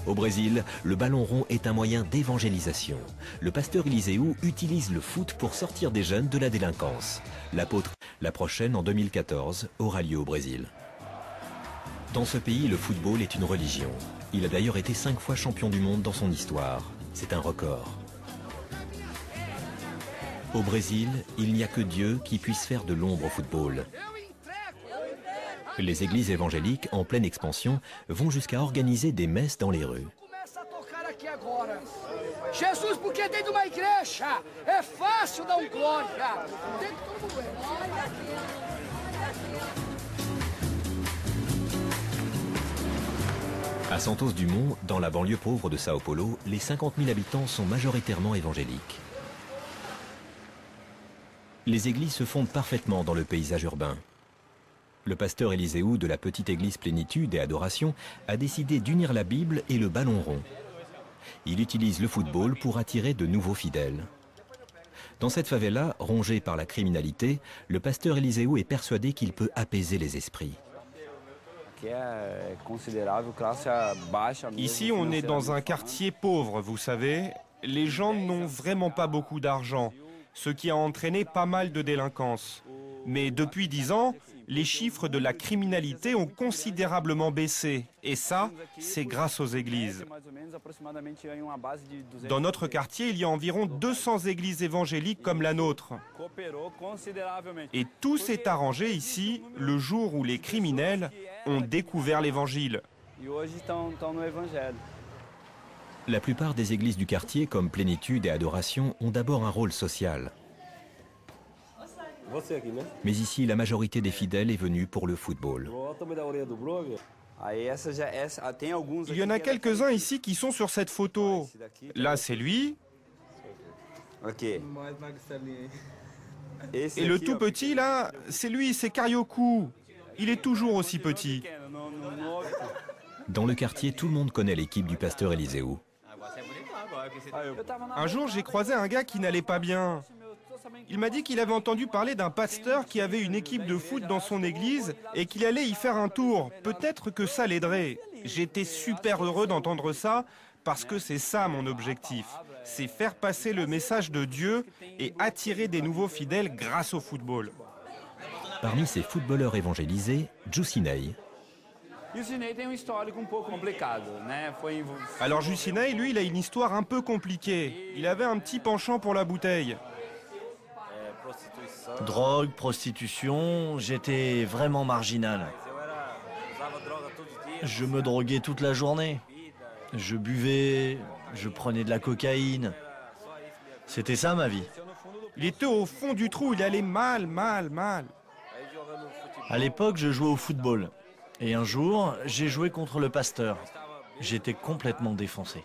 Au Brésil, le ballon rond est un moyen d'évangélisation. Le pasteur Eliseu utilise le foot pour sortir des jeunes de la délinquance. L'apôtre, la prochaine en 2014, aura lieu au Brésil. Dans ce pays, le football est une religion. Il a d'ailleurs été 5 fois champion du monde dans son histoire. C'est un record. Au Brésil, il n'y a que Dieu qui puisse faire de l'ombre au football. Les églises évangéliques, en pleine expansion, vont jusqu'à organiser des messes dans les rues. Jesus, porque dentro de uma igreja é fácil dar glória. À Santos Dumont, dans la banlieue pauvre de Sao Paulo, les 50 000 habitants sont majoritairement évangéliques. Les églises se fondent parfaitement dans le paysage urbain. Le pasteur Eliseu de la petite église Plénitude et Adoration a décidé d'unir la Bible et le ballon rond. Il utilise le football pour attirer de nouveaux fidèles. Dans cette favela, rongée par la criminalité, le pasteur Eliseu est persuadé qu'il peut apaiser les esprits. Ici, on est dans un quartier pauvre, vous savez. Les gens n'ont vraiment pas beaucoup d'argent, ce qui a entraîné pas mal de délinquance. Mais depuis 10 ans, les chiffres de la criminalité ont considérablement baissé. Et ça, c'est grâce aux églises. Dans notre quartier, il y a environ 200 églises évangéliques comme la nôtre. Et tout s'est arrangé ici le jour où les criminels ont découvert l'évangile. La plupart des églises du quartier, comme Plénitude et Adoration, ont d'abord un rôle social. Mais ici, la majorité des fidèles est venue pour le football. Il y en a quelques-uns ici qui sont sur cette photo. Là, c'est lui. Et le tout petit, là, c'est lui, c'est Karioku. Il est toujours aussi petit. Dans le quartier, tout le monde connaît l'équipe du pasteur Eliseu. Un jour, j'ai croisé un gars qui n'allait pas bien. Il m'a dit qu'il avait entendu parler d'un pasteur qui avait une équipe de foot dans son église et qu'il allait y faire un tour. Peut-être que ça l'aiderait. J'étais super heureux d'entendre ça parce que c'est ça mon objectif. C'est faire passer le message de Dieu et attirer des nouveaux fidèles grâce au football. Parmi ces footballeurs évangélisés, Jusinei. Alors Jusinei, lui, il a une histoire un peu compliquée. Il avait un petit penchant pour la bouteille. Drogue, prostitution, j'étais vraiment marginal. Je me droguais toute la journée. Je buvais, je prenais de la cocaïne. C'était ça ma vie. Il était au fond du trou, il allait mal. À l'époque, je jouais au football. Et un jour, j'ai joué contre le pasteur. J'étais complètement défoncé.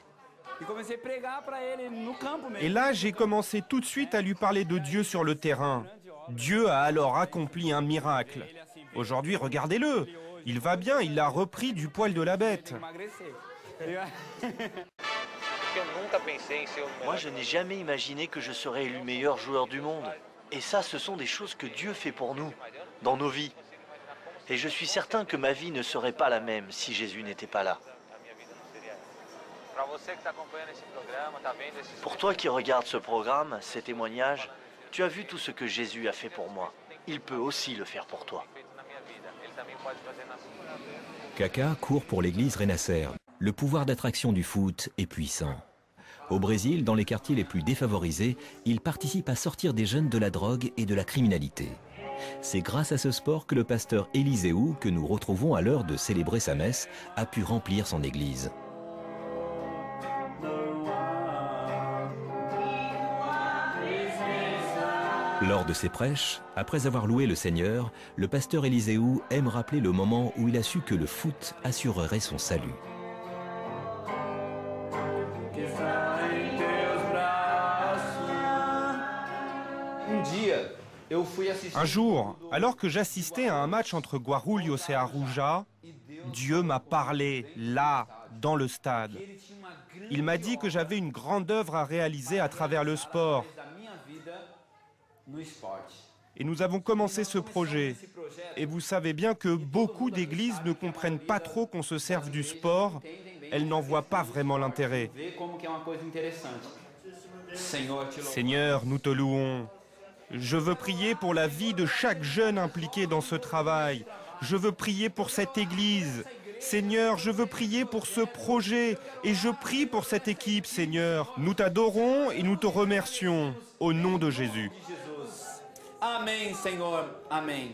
Et là, j'ai commencé tout de suite à lui parler de Dieu sur le terrain. Dieu a alors accompli un miracle. Aujourd'hui, regardez-le. Il va bien, il a repris du poil de la bête. Moi, je n'ai jamais imaginé que je serais élu meilleur joueur du monde. Et ça, ce sont des choses que Dieu fait pour nous, dans nos vies. Et je suis certain que ma vie ne serait pas la même si Jésus n'était pas là. Pour toi qui regardes ce programme, ces témoignages, tu as vu tout ce que Jésus a fait pour moi. Il peut aussi le faire pour toi. Kaka court pour l'église Renascer. Le pouvoir d'attraction du foot est puissant. Au Brésil, dans les quartiers les plus défavorisés, il participe à sortir des jeunes de la drogue et de la criminalité. C'est grâce à ce sport que le pasteur Eliseu, que nous retrouvons à l'heure de célébrer sa messe, a pu remplir son église. Lors de ses prêches, après avoir loué le Seigneur, le pasteur Eliseu aime rappeler le moment où il a su que le foot assurerait son salut. Un jour, alors que j'assistais à un match entre Guarulhos et Arouja, Dieu m'a parlé, là, dans le stade. Il m'a dit que j'avais une grande œuvre à réaliser à travers le sport. et nous avons commencé ce projet. Et vous savez bien que beaucoup d'églises ne comprennent pas trop qu'on se serve du sport. Elles n'en voient pas vraiment l'intérêt. Seigneur, nous te louons. Je veux prier pour la vie de chaque jeune impliqué dans ce travail. Je veux prier pour cette église. Seigneur, je veux prier pour ce projet et je prie pour cette équipe, Seigneur. Nous t'adorons et nous te remercions au nom de Jésus. Amen, Seigneur. Amen.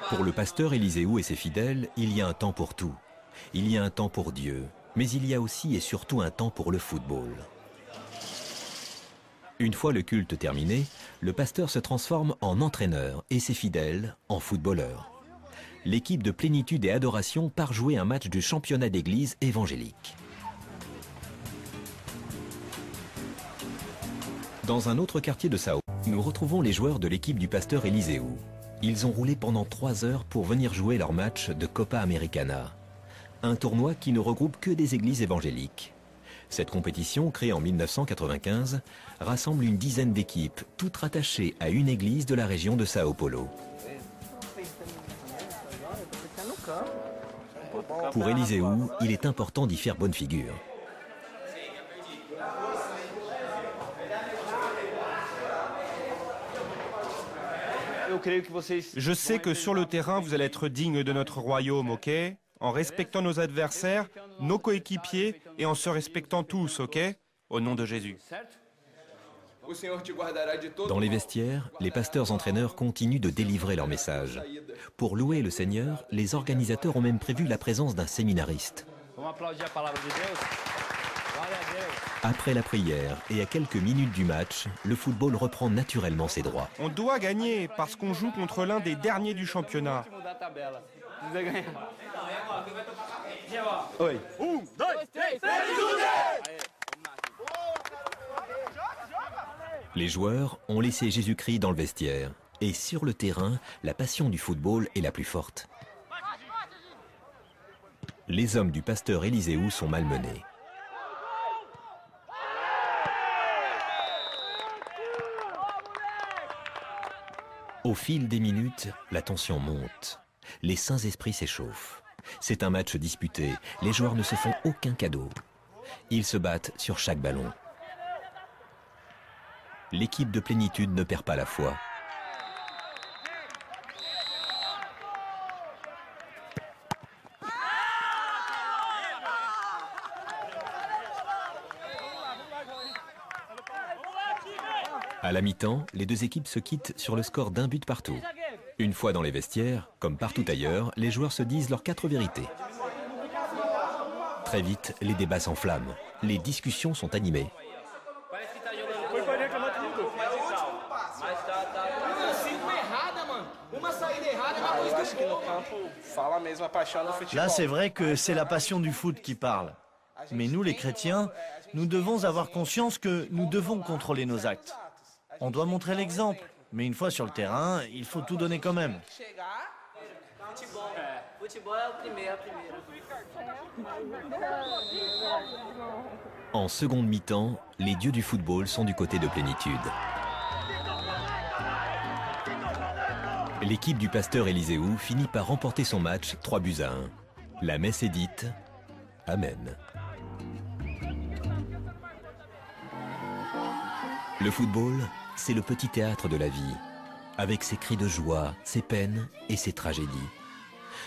Pour le pasteur Éliseu et ses fidèles, il y a un temps pour tout. Il y a un temps pour Dieu, mais il y a aussi et surtout un temps pour le football. Une fois le culte terminé, le pasteur se transforme en entraîneur et ses fidèles en footballeurs. L'équipe de Plénitude et Adoration part jouer un match du championnat d'église évangélique. Dans un autre quartier de Sao, nous retrouvons les joueurs de l'équipe du pasteur Éliseu. Ils ont roulé pendant 3 heures pour venir jouer leur match de Copa Americana, un tournoi qui ne regroupe que des églises évangéliques. Cette compétition, créée en 1995, rassemble une dizaine d'équipes, toutes rattachées à une église de la région de Sao Paulo. Pour Éliseu, il est important d'y faire bonne figure. Je sais que sur le terrain, vous allez être digne de notre royaume, ok? En respectant nos adversaires, nos coéquipiers et en se respectant tous, ok? Au nom de Jésus. Dans les vestiaires, les pasteurs-entraîneurs continuent de délivrer leur message. Pour louer le Seigneur, les organisateurs ont même prévu la présence d'un séminariste. Après la prière et à quelques minutes du match, le football reprend naturellement ses droits. On doit gagner parce qu'on joue contre l'un des derniers du championnat. Les joueurs ont laissé Jésus-Christ dans le vestiaire. Et sur le terrain, la passion du football est la plus forte. Les hommes du pasteur Éliseu sont malmenés. Au fil des minutes, la tension monte. Les saints esprits s'échauffent. C'est un match disputé. Les joueurs ne se font aucun cadeau. Ils se battent sur chaque ballon. L'équipe de Plénitude ne perd pas la foi. À la mi-temps, les deux équipes se quittent sur le score d'1 but partout. Une fois dans les vestiaires, comme partout ailleurs, les joueurs se disent leurs 4 vérités. Très vite, les débats s'enflamment. Les discussions sont animées. Là, c'est vrai que c'est la passion du foot qui parle. Mais nous, les chrétiens, nous devons avoir conscience que nous devons contrôler nos actes. On doit montrer l'exemple, mais une fois sur le terrain, il faut tout donner quand même. En seconde mi-temps, les dieux du football sont du côté de Plénitude. L'équipe du pasteur Éliseu finit par remporter son match 3-1. La messe est dite. Amen. Le football, c'est le petit théâtre de la vie, avec ses cris de joie, ses peines et ses tragédies.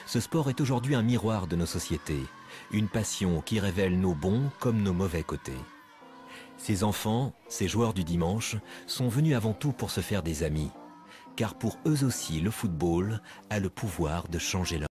Ce sport est aujourd'hui un miroir de nos sociétés, une passion qui révèle nos bons comme nos mauvais côtés. Ces enfants, ces joueurs du dimanche, sont venus avant tout pour se faire des amis, car pour eux aussi le football a le pouvoir de changer leur vie.